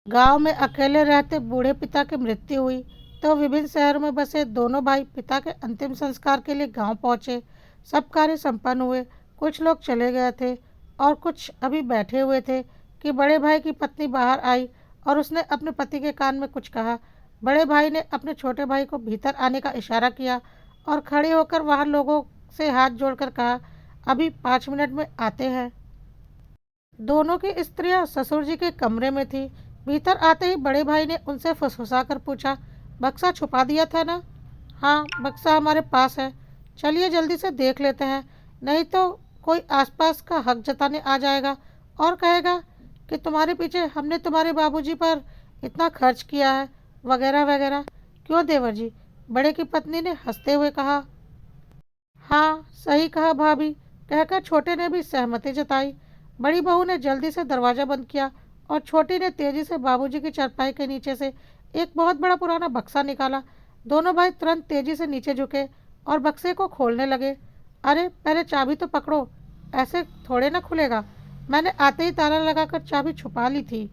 गांव में अकेले रहते बूढ़े पिता की मृत्यु हुई तो विभिन्न शहरों में बसे दोनों भाई पिता के अंतिम संस्कार के लिए गांव पहुंचे। सब कार्य संपन्न हुए। कुछ लोग चले गए थे और कुछ अभी बैठे हुए थे कि बड़े भाई की पत्नी बाहर आई और उसने अपने पति के कान में कुछ कहा। बड़े भाई ने अपने छोटे भाई को भीतर आने का इशारा किया और खड़े होकर वहां लोगों से हाथ जोड़कर कहा, अभी 5 मिनट में आते हैं। दोनों की स्त्रियां ससुर जी के कमरे में थी। भीतर आते ही बड़े भाई ने उनसे फुसफुसा कर पूछा, बक्सा छुपा दिया था ना? हाँ, बक्सा हमारे पास है। चलिए जल्दी से देख लेते हैं, नहीं तो कोई आसपास का हक जताने आ जाएगा और कहेगा कि तुम्हारे पीछे हमने तुम्हारे बाबूजी पर इतना खर्च किया है, वगैरह वगैरह। क्यों देवर जी? बड़े की पत्नी ने हंसते हुए कहा। हाँ, सही कहा भाभी, कहकर छोटे ने भी सहमति जताई। बड़ी बहू ने जल्दी से दरवाजा बंद किया और छोटी ने तेजी से बाबूजी की चारपाई के नीचे से एक बहुत बड़ा पुराना बक्सा निकाला। दोनों भाई तुरंत तेजी से नीचे झुके और बक्से को खोलने लगे। अरे पहले चाबी तो पकड़ो, ऐसे थोड़े ना खुलेगा। मैंने आते ही ताला लगाकर चाबी छुपा ली थी।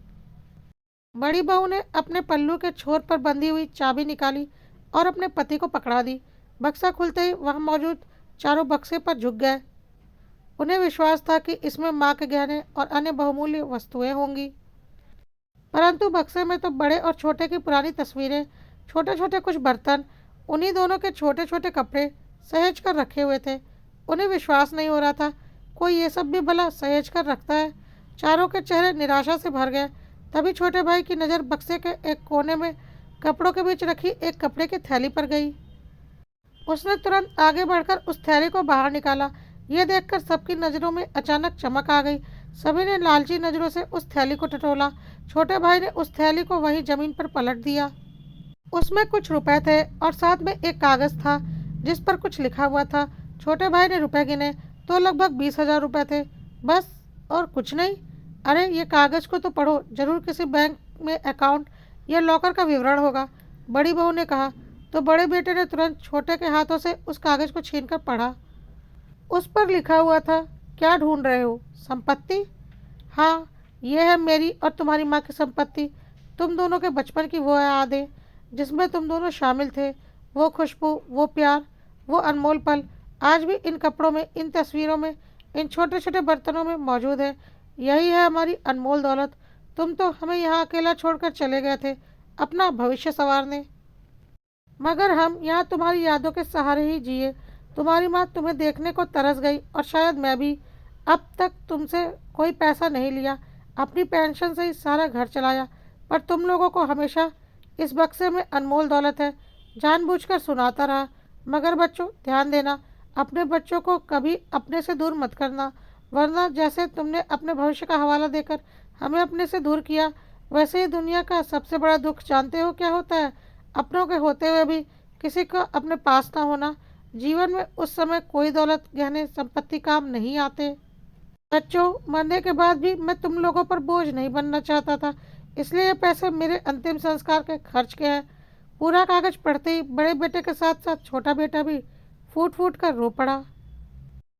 बड़ी बहू ने अपने पल्लू के छोर पर बंधी हुई चाबी निकाली और अपने पति को पकड़ा दी। बक्सा खुलते ही वहां मौजूद चारों बक्से पर झुक गए। उन्हें विश्वास था कि इसमें माँ के गहने और अन्य बहुमूल्य वस्तुएं होंगी, परंतु बक्से में तो बड़े और छोटे की पुरानी तस्वीरें, छोटे छोटे कुछ बर्तन, उन्हीं दोनों के छोटे छोटे कपड़े सहेज कर रखे हुए थे। उन्हें विश्वास नहीं हो रहा था, कोई ये सब भी भला सहेज कर रखता है। चारों के चेहरे निराशा से भर गए। तभी छोटे भाई की नज़र बक्से के एक कोने में कपड़ों के बीच रखी एक कपड़े की थैली पर गई। उसने तुरंत आगे बढ़कर उस थैली को बाहर निकाला। यह देखकर सबकी नज़रों में अचानक चमक आ गई। सभी ने लालची नज़रों से उस थैली को टटोला। छोटे भाई ने उस थैली को वहीं जमीन पर पलट दिया। उसमें कुछ रुपए थे और साथ में एक कागज़ था जिस पर कुछ लिखा हुआ था। छोटे भाई ने रुपए गिने तो लगभग 20,000 रुपये थे। बस, और कुछ नहीं। अरे ये कागज़ को तो पढ़ो, जरूर किसी बैंक में अकाउंट या लॉकर का विवरण होगा, बड़ी बहू ने कहा। तो बड़े बेटे ने तुरंत छोटे के हाथों से उस कागज़ को छीनकर पढ़ा। उस पर लिखा हुआ था, क्या ढूंढ रहे हो? संपत्ति? हाँ, यह है मेरी और तुम्हारी माँ की संपत्ति। तुम दोनों के बचपन की वो यादें जिसमें तुम दोनों शामिल थे, वो खुशबू, वो प्यार, वो अनमोल पल आज भी इन कपड़ों में, इन तस्वीरों में, इन छोटे छोटे बर्तनों में मौजूद है। यही है हमारी अनमोल दौलत। तुम तो हमें यहाँ अकेला छोड़कर चले गए थे अपना भविष्य संवारने, मगर हम यहाँ तुम्हारी यादों के सहारे ही जिए। तुम्हारी माँ तुम्हें देखने को तरस गई और शायद मैं भी। अब तक तुमसे कोई पैसा नहीं लिया, अपनी पेंशन से ही सारा घर चलाया, पर तुम लोगों को हमेशा इस बक्से में अनमोल दौलत है जानबूझकर सुनाता रहा। मगर बच्चों ध्यान देना, अपने बच्चों को कभी अपने से दूर मत करना, वरना जैसे तुमने अपने भविष्य का हवाला देकर हमें अपने से दूर किया, वैसे ही दुनिया का सबसे बड़ा दुख जानते हो क्या होता है? अपनों के होते हुए भी किसी का अपने पास ना होना। जीवन में उस समय कोई दौलत, गहने, संपत्ति काम नहीं आते। बच्चों, मरने के बाद भी मैं तुम लोगों पर बोझ नहीं बनना चाहता था, इसलिए ये पैसे मेरे अंतिम संस्कार के खर्च के हैं। पूरा कागज पढ़ते ही बड़े बेटे के साथ साथ छोटा बेटा भी फूट फूट कर रो पड़ा।